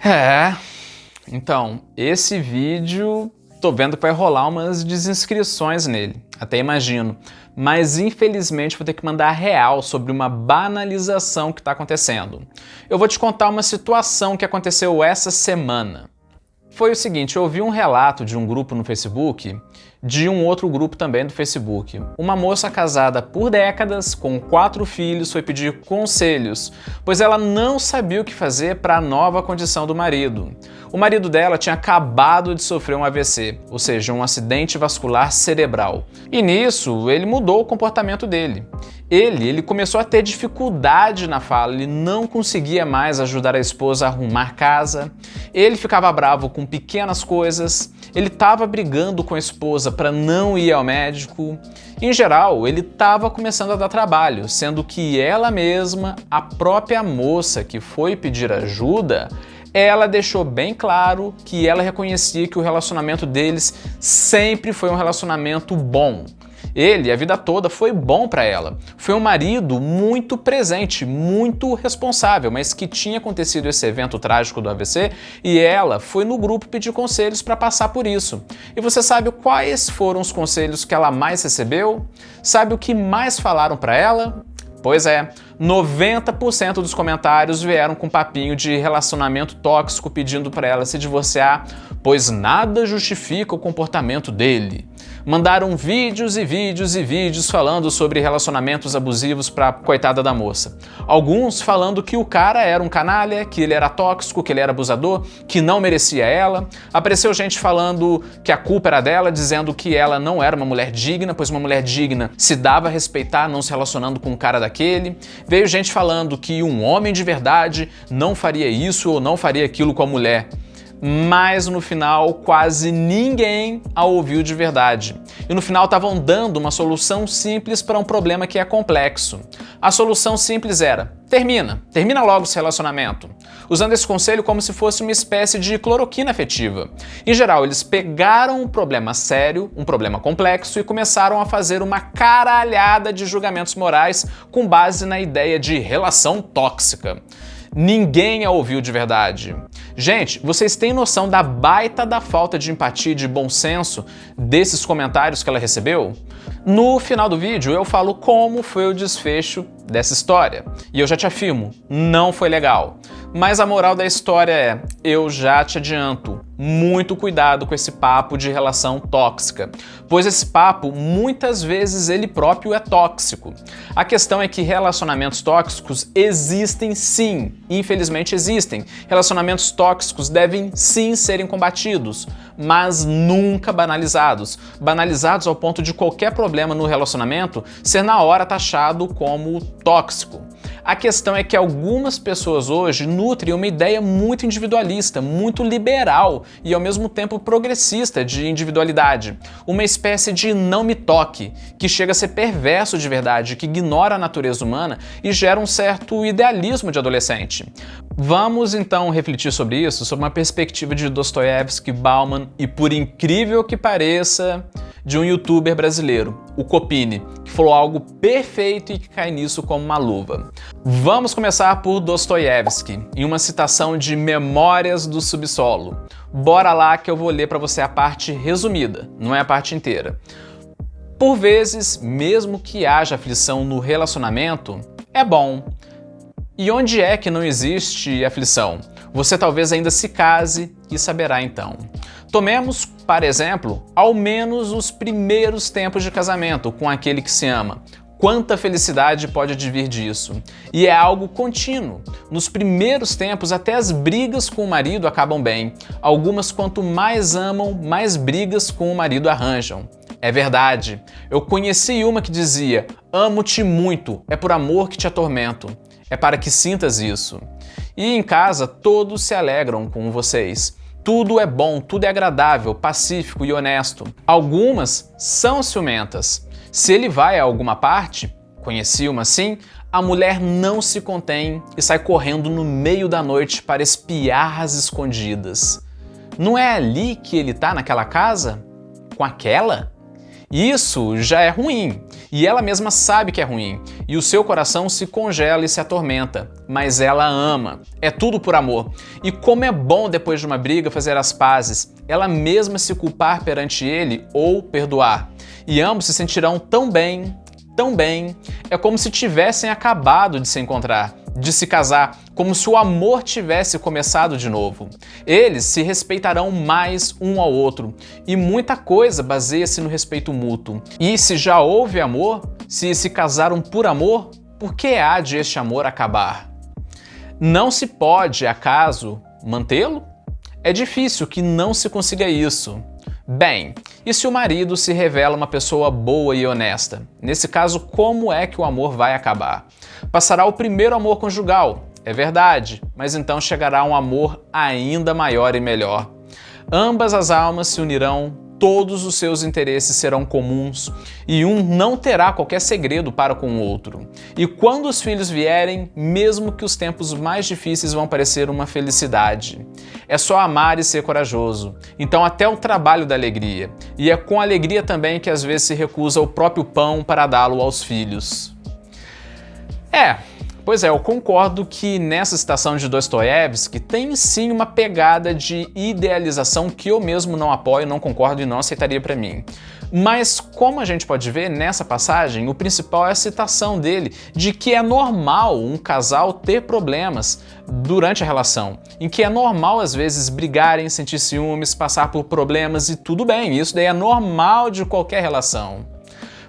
É, então, esse vídeo, tô vendo que vai rolar umas desinscrições nele, até imagino. Mas infelizmente vou ter que mandar real sobre uma banalização que está acontecendo. Eu vou te contar uma situação que aconteceu essa semana. Foi o seguinte, eu ouvi um relato de um grupo no Facebook, de um outro grupo também do Facebook. Uma moça casada por décadas, com 4 filhos, foi pedir conselhos, pois ela não sabia o que fazer para a nova condição do marido. O marido dela tinha acabado de sofrer um AVC, ou seja, um acidente vascular cerebral. E nisso, ele mudou o comportamento dele. Ele começou a ter dificuldade na fala, ele não conseguia mais ajudar a esposa a arrumar casa, ele ficava bravo com pequenas coisas, ele estava brigando com a esposa para não ir ao médico. Em geral, ele estava começando a dar trabalho, sendo que ela mesma, a própria moça que foi pedir ajuda, ela deixou bem claro que ela reconhecia que o relacionamento deles sempre foi um relacionamento bom. Ele, a vida toda, foi bom para ela. Foi um marido muito presente, muito responsável, mas que tinha acontecido esse evento trágico do AVC e ela foi no grupo pedir conselhos para passar por isso. E você sabe quais foram os conselhos que ela mais recebeu? Sabe o que mais falaram para ela? Pois é, 90% dos comentários vieram com papinho de relacionamento tóxico pedindo para ela se divorciar, pois nada justifica o comportamento dele. Mandaram vídeos e vídeos e vídeos falando sobre relacionamentos abusivos para a coitada da moça. Alguns falando que o cara era um canalha, que ele era tóxico, que ele era abusador, que não merecia ela. Apareceu gente falando que a culpa era dela, dizendo que ela não era uma mulher digna, pois uma mulher digna se dava a respeitar não se relacionando com um cara daquele. Veio gente falando que um homem de verdade não faria isso ou não faria aquilo com a mulher. Mas no final quase ninguém a ouviu de verdade. E no final estavam dando uma solução simples para um problema que é complexo. A solução simples era: termina logo esse relacionamento. Usando esse conselho como se fosse uma espécie de cloroquina afetiva. Em geral, eles pegaram um problema sério, um problema complexo e começaram a fazer uma caralhada de julgamentos morais com base na ideia de relação tóxica. Ninguém a ouviu de verdade. Gente, vocês têm noção da baita da falta de empatia e de bom senso desses comentários que ela recebeu? No final do vídeo eu falo como foi o desfecho dessa história. E eu já te afirmo, não foi legal. Mas a moral da história é, eu já te adianto, muito cuidado com esse papo de relação tóxica, pois esse papo muitas vezes ele próprio é tóxico. A questão é que relacionamentos tóxicos existem sim, infelizmente existem. Relacionamentos tóxicos devem sim serem combatidos, mas nunca banalizados. Banalizados ao ponto de qualquer problema no relacionamento ser na hora taxado como tóxico. A questão é que algumas pessoas hoje nutrem uma ideia muito individualista, muito liberal e ao mesmo tempo progressista de individualidade. Uma espécie de não me toque, que chega a ser perverso de verdade, que ignora a natureza humana e gera um certo idealismo de adolescente. Vamos então refletir sobre isso, sobre uma perspectiva de Dostoiévski, Bauman e, por incrível que pareça, de um youtuber brasileiro, o Copini, que falou algo perfeito e que cai nisso como uma luva. Vamos começar por Dostoiévski, em uma citação de Memórias do Subsolo. Bora lá que eu vou ler para você a parte resumida, não é a parte inteira. Por vezes, mesmo que haja aflição no relacionamento, é bom. E onde é que não existe aflição? Você talvez ainda se case e saberá então. Tomemos, para exemplo, ao menos os primeiros tempos de casamento com aquele que se ama. Quanta felicidade pode advir disso? E é algo contínuo. Nos primeiros tempos, até as brigas com o marido acabam bem. Algumas, quanto mais amam, mais brigas com o marido arranjam. É verdade. Eu conheci uma que dizia: amo-te muito, é por amor que te atormento. É para que sintas isso. E em casa, todos se alegram com vocês. Tudo é bom, tudo é agradável, pacífico e honesto. Algumas são ciumentas. Se ele vai a alguma parte, conheci uma assim, a mulher não se contém e sai correndo no meio da noite para espiar às escondidas. Não é ali que ele tá naquela casa? Com aquela? Isso já é ruim. e ela mesma sabe que é ruim, e o seu coração se congela e se atormenta, mas ela ama. É tudo por amor. E como é bom depois de uma briga fazer as pazes, ela mesma se culpar perante ele ou perdoar. E ambos se sentirão tão bem, é como se tivessem acabado de se encontrar, de se casar, como se o amor tivesse começado de novo. Eles se respeitarão mais um ao outro, e muita coisa baseia-se no respeito mútuo. E se já houve amor, se casaram por amor, por que há de este amor acabar? Não se pode, acaso, mantê-lo? É difícil que não se consiga isso. Bem, e se o marido se revela uma pessoa boa e honesta? Nesse caso, como é que o amor vai acabar? Passará o primeiro amor conjugal, é verdade, mas então chegará um amor ainda maior e melhor. Ambas as almas se unirão, todos os seus interesses serão comuns e um não terá qualquer segredo para com o outro. E quando os filhos vierem, mesmo que os tempos mais difíceis vão parecer uma felicidade. É só amar e ser corajoso. Então até o trabalho da alegria. E é com alegria também que às vezes se recusa o próprio pão para dá-lo aos filhos. Pois é, eu concordo que nessa citação de Dostoiévski tem sim uma pegada de idealização que eu mesmo não apoio, não concordo e não aceitaria para mim. Mas como a gente pode ver nessa passagem, o principal é a citação dele de que é normal um casal ter problemas durante a relação, em que é normal às vezes brigarem, sentir ciúmes, passar por problemas e tudo bem, isso daí é normal de qualquer relação.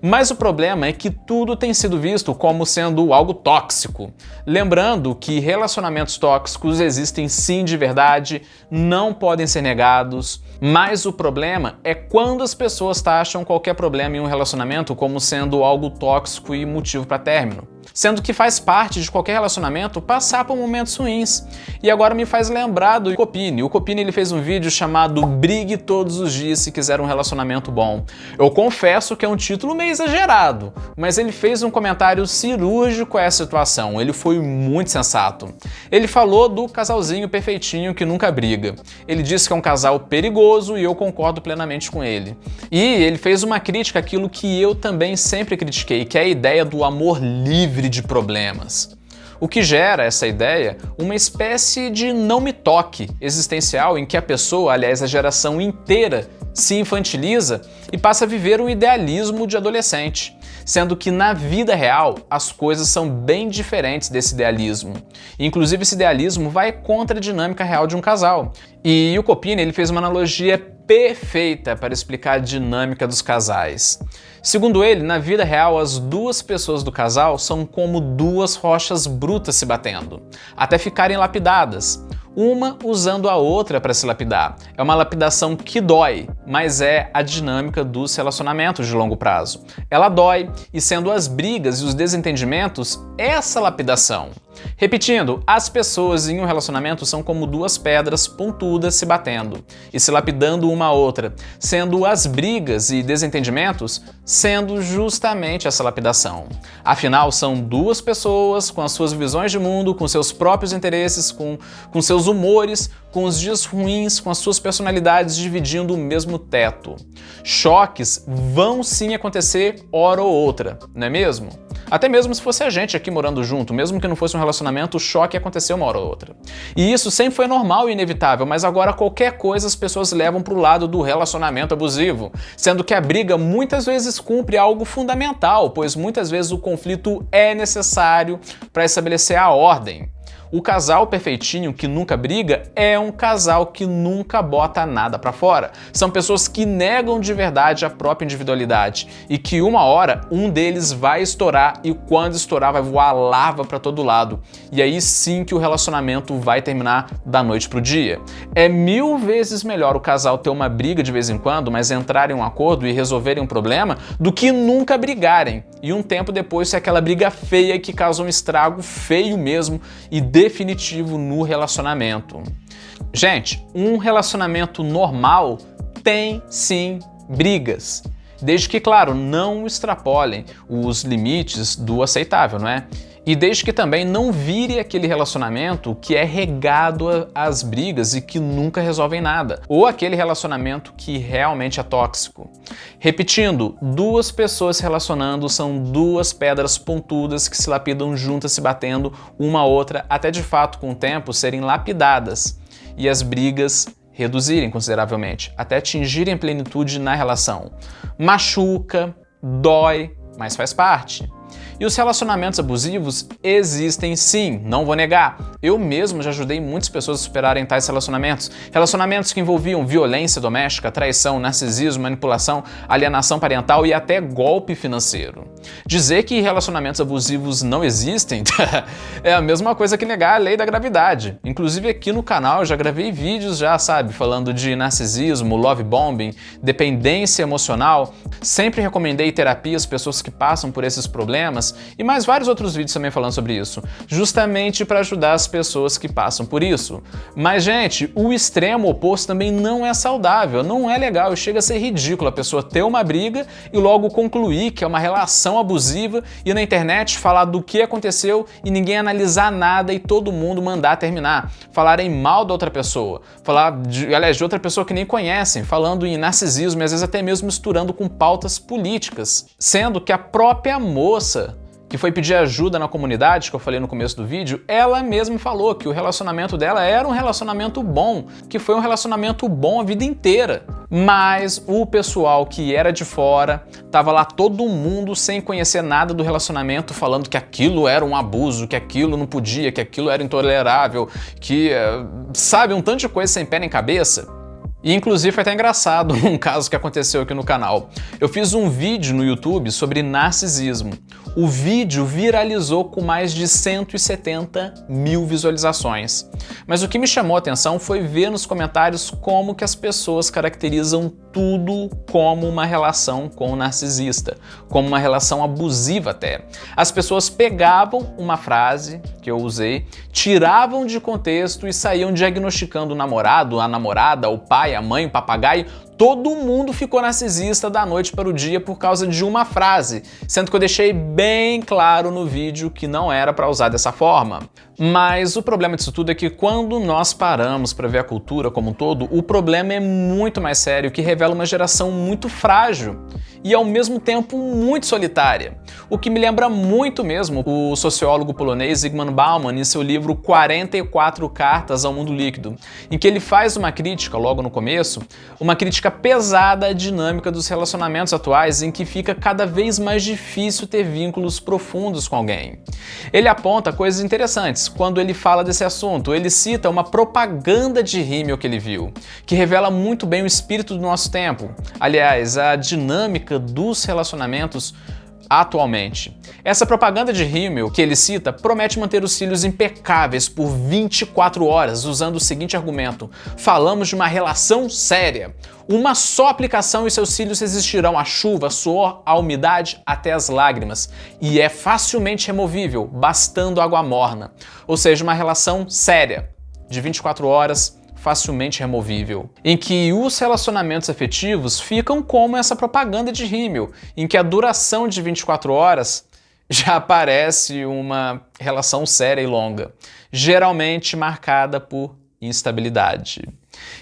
Mas o problema é que tudo tem sido visto como sendo algo tóxico. Lembrando que relacionamentos tóxicos existem sim de verdade, não podem ser negados, mas o problema é quando as pessoas taxam qualquer problema em um relacionamento como sendo algo tóxico e motivo para término. Sendo que faz parte de qualquer relacionamento passar por momentos ruins. E agora me faz lembrar do Copini. O Copini ele fez um vídeo chamado Brigue Todos os Dias se quiser um relacionamento bom. Eu confesso que é um título meio exagerado, mas ele fez um comentário cirúrgico a essa situação. Ele foi muito sensato. Ele falou do casalzinho perfeitinho que nunca briga. Ele disse que é um casal perigoso e eu concordo plenamente com ele. E ele fez uma crítica àquilo que eu também sempre critiquei, que é a ideia do amor livre de problemas. O que gera essa ideia? Uma espécie de não me toque existencial em que a pessoa, aliás, a geração inteira, se infantiliza e passa a viver um idealismo de adolescente, sendo que na vida real as coisas são bem diferentes desse idealismo. Inclusive esse idealismo vai contra a dinâmica real de um casal. E o Copini ele fez uma analogia perfeita para explicar a dinâmica dos casais. Segundo ele, na vida real, as duas pessoas do casal são como duas rochas brutas se batendo, até ficarem lapidadas, uma usando a outra para se lapidar. É uma lapidação que dói, mas é a dinâmica dos relacionamentos de longo prazo. Ela dói, e sendo as brigas e os desentendimentos essa lapidação. Repetindo, as pessoas em um relacionamento são como duas pedras pontudas se batendo e se lapidando uma a outra, sendo as brigas e desentendimentos sendo justamente essa lapidação. Afinal, são duas pessoas com as suas visões de mundo, com seus próprios interesses, com seus humores, com os dias ruins, com as suas personalidades dividindo o mesmo teto. Choques vão sim acontecer hora ou outra, não é mesmo? Até mesmo se fosse a gente aqui morando junto, mesmo que não fosse um relacionamento, o choque aconteceu uma hora ou outra. E isso sempre foi normal e inevitável, mas agora qualquer coisa as pessoas levam para o lado do relacionamento abusivo, sendo que a briga muitas vezes cumpre algo fundamental, pois muitas vezes o conflito é necessário para estabelecer a ordem. O casal perfeitinho que nunca briga é um casal que nunca bota nada pra fora. São pessoas que negam de verdade a própria individualidade e que uma hora um deles vai estourar e quando estourar vai voar lava pra todo lado. E aí sim que o relacionamento vai terminar da noite pro dia. É 1000 vezes melhor o casal ter uma briga de vez em quando, mas entrarem em um acordo e resolverem um problema, do que nunca brigarem. E um tempo depois ser aquela briga feia que causa um estrago feio mesmo e definitivo no relacionamento. Gente, um relacionamento normal tem sim brigas, desde que, claro, não extrapolem os limites do aceitável, não é? E desde que também não vire aquele relacionamento que é regado às brigas e que nunca resolvem nada, ou aquele relacionamento que realmente é tóxico. Repetindo, duas pessoas se relacionando são duas pedras pontudas que se lapidam juntas, se batendo uma a outra, até de fato com o tempo serem lapidadas e as brigas reduzirem consideravelmente, até atingirem plenitude na relação. Machuca, dói, mas faz parte. E os relacionamentos abusivos existem sim, não vou negar. Eu mesmo já ajudei muitas pessoas a superarem tais relacionamentos. Relacionamentos que envolviam violência doméstica, traição, narcisismo, manipulação, alienação parental e até golpe financeiro. Dizer que relacionamentos abusivos não existem é a mesma coisa que negar a lei da gravidade. Inclusive aqui no canal eu já gravei vídeos falando de narcisismo, love bombing, dependência emocional. Sempre recomendei terapia às pessoas que passam por esses problemas e mais vários outros vídeos também falando sobre isso, justamente para ajudar as pessoas que passam por isso. Mas, gente, o extremo oposto também não é saudável, não é legal e chega a ser ridículo a pessoa ter uma briga e logo concluir que é uma relação abusiva e na internet falar do que aconteceu e ninguém analisar nada e todo mundo mandar terminar. Falarem mal da outra pessoa, de outra pessoa que nem conhecem, falando em narcisismo e às vezes até mesmo misturando com pautas políticas, sendo que a própria moça que foi pedir ajuda na comunidade, que eu falei no começo do vídeo, ela mesma falou que o relacionamento dela era um relacionamento bom, que foi um relacionamento bom a vida inteira. Mas o pessoal que era de fora, tava lá todo mundo sem conhecer nada do relacionamento, falando que aquilo era um abuso, que aquilo não podia, que aquilo era intolerável, que, sabe, um tanto de coisa sem pé nem cabeça. E inclusive foi até engraçado um caso que aconteceu aqui no canal. Eu fiz um vídeo no YouTube sobre narcisismo. O vídeo viralizou com mais de 170 mil visualizações. Mas o que me chamou a atenção foi ver nos comentários como que as pessoas caracterizam tudo como uma relação com o narcisista, como uma relação abusiva até. As pessoas pegavam uma frase que eu usei, tiravam de contexto e saíam diagnosticando o namorado, a namorada, o pai, a mãe, o papagaio. Todo mundo ficou narcisista da noite para o dia por causa de uma frase, sendo que eu deixei bem claro no vídeo que não era para usar dessa forma. Mas o problema disso tudo é que quando nós paramos para ver a cultura como um todo, o problema é muito mais sério, que revela uma geração muito frágil e ao mesmo tempo muito solitária. O que me lembra muito mesmo o sociólogo polonês Zygmunt Bauman em seu livro 44 Cartas ao Mundo Líquido, em que ele faz uma crítica, logo no começo, uma crítica pesada à dinâmica dos relacionamentos atuais em que fica cada vez mais difícil ter vínculos profundos com alguém. Ele aponta coisas interessantes quando ele fala desse assunto. Ele cita uma propaganda de rímel que ele viu, que revela muito bem o espírito do nosso tempo. Aliás, a dinâmica dos relacionamentos atualmente. Essa propaganda de rímel que ele cita promete manter os cílios impecáveis por 24 horas, usando o seguinte argumento: falamos de uma relação séria. Uma só aplicação e seus cílios resistirão à chuva, suor, à umidade, até as lágrimas. E é facilmente removível, bastando água morna. Ou seja, uma relação séria, de 24 horas, facilmente removível, em que os relacionamentos afetivos ficam como essa propaganda de rímel, em que a duração de 24 horas já parece uma relação séria e longa, geralmente marcada por instabilidade.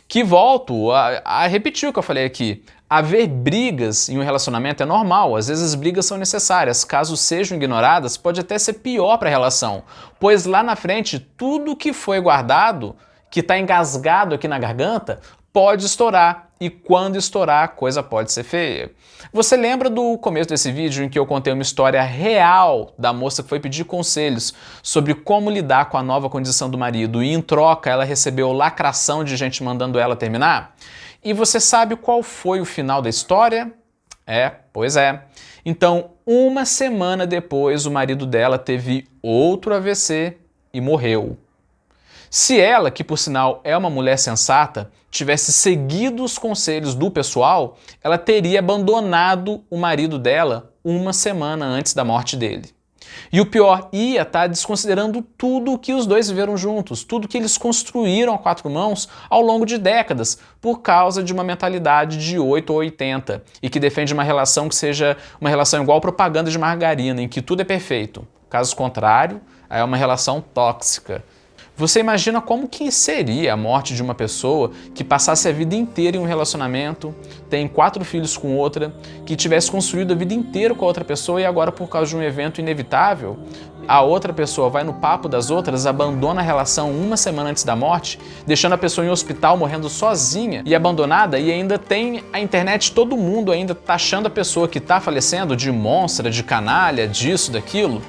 Que volto a repetir o que eu falei aqui. Haver brigas em um relacionamento é normal, às vezes as brigas são necessárias, caso sejam ignoradas pode até ser pior para a relação, pois lá na frente tudo que foi guardado, que está engasgado aqui na garganta, pode estourar, e quando estourar a coisa pode ser feia. Você lembra do começo desse vídeo em que eu contei uma história real da moça que foi pedir conselhos sobre como lidar com a nova condição do marido e em troca ela recebeu lacração de gente mandando ela terminar? E você sabe qual foi o final da história? Pois é. Então, uma semana depois o marido dela teve outro AVC e morreu. Se ela, que por sinal é uma mulher sensata, tivesse seguido os conselhos do pessoal, ela teria abandonado o marido dela uma semana antes da morte dele. E o pior, ia estar desconsiderando tudo o que os dois viveram juntos, tudo que eles construíram a quatro mãos ao longo de décadas, por causa de uma mentalidade de 8 ou 80, e que defende uma relação que seja uma relação igual propaganda de margarina, em que tudo é perfeito. Caso contrário, aí é uma relação tóxica. Você imagina como que seria a morte de uma pessoa que passasse a vida inteira em um relacionamento, tem 4 filhos com outra, que tivesse construído a vida inteira com a outra pessoa e agora, por causa de um evento inevitável, a outra pessoa vai no papo das outras, abandona a relação uma semana antes da morte, deixando a pessoa em hospital morrendo sozinha e abandonada, e ainda tem a internet, todo mundo ainda taxando a pessoa que está falecendo de monstra, de canalha, disso, daquilo.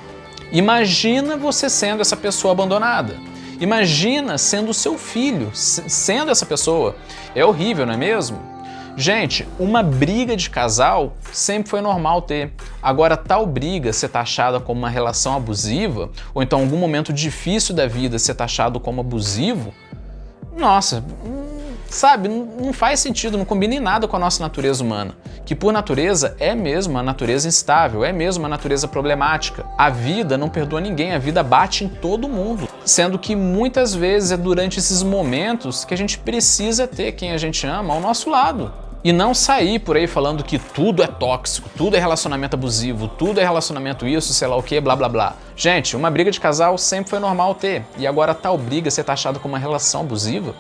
Imagina você sendo essa pessoa abandonada. Imagina sendo o seu filho, sendo essa pessoa. É horrível, não é mesmo? Gente, uma briga de casal sempre foi normal ter. Agora, tal briga ser taxada como uma relação abusiva, ou então algum momento difícil da vida ser taxado como abusivo, nossa, sabe, não faz sentido, não combina em nada com a nossa natureza humana, que por natureza é mesmo uma natureza instável, é mesmo uma natureza problemática. A vida não perdoa ninguém, a vida bate em todo mundo, sendo que muitas vezes é durante esses momentos que a gente precisa ter quem a gente ama ao nosso lado. E não sair por aí falando que tudo é tóxico, tudo é relacionamento abusivo, tudo é relacionamento isso, sei lá o que, blá blá blá. Gente, uma briga de casal sempre foi normal ter, e agora tal briga ser taxada como uma relação abusiva?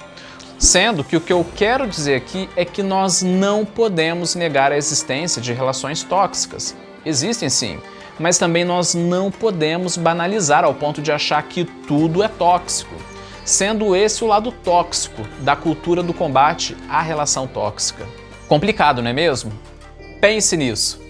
Sendo que o que eu quero dizer aqui é que nós não podemos negar a existência de relações tóxicas. Existem sim, mas também nós não podemos banalizar ao ponto de achar que tudo é tóxico, sendo esse o lado tóxico da cultura do combate à relação tóxica. Complicado, não é mesmo? Pense nisso.